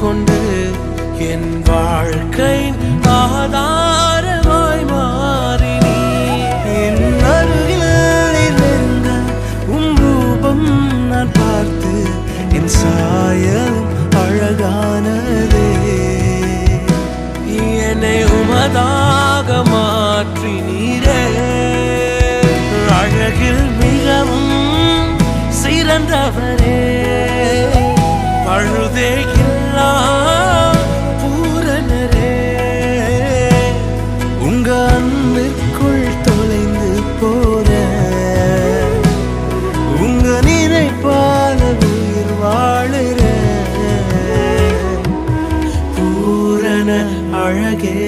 கொண்டு என் வாழ்க்கை ஆதாரமாய் மாறினீ. என் அருகில் இருந்த ரூபம் நான் பார்த்து என் சாயல் அழகானதே. என்னை உமதாக மாற்றினீரே. அழகில் மிகவும் சிறந்தவரே. பழுதே இல்லா பூரணரே. உங்க அன்பிற்குள் தொலைந்து போற உங்க நினைப்பால உயிர் வாழுற பூரண அழகே.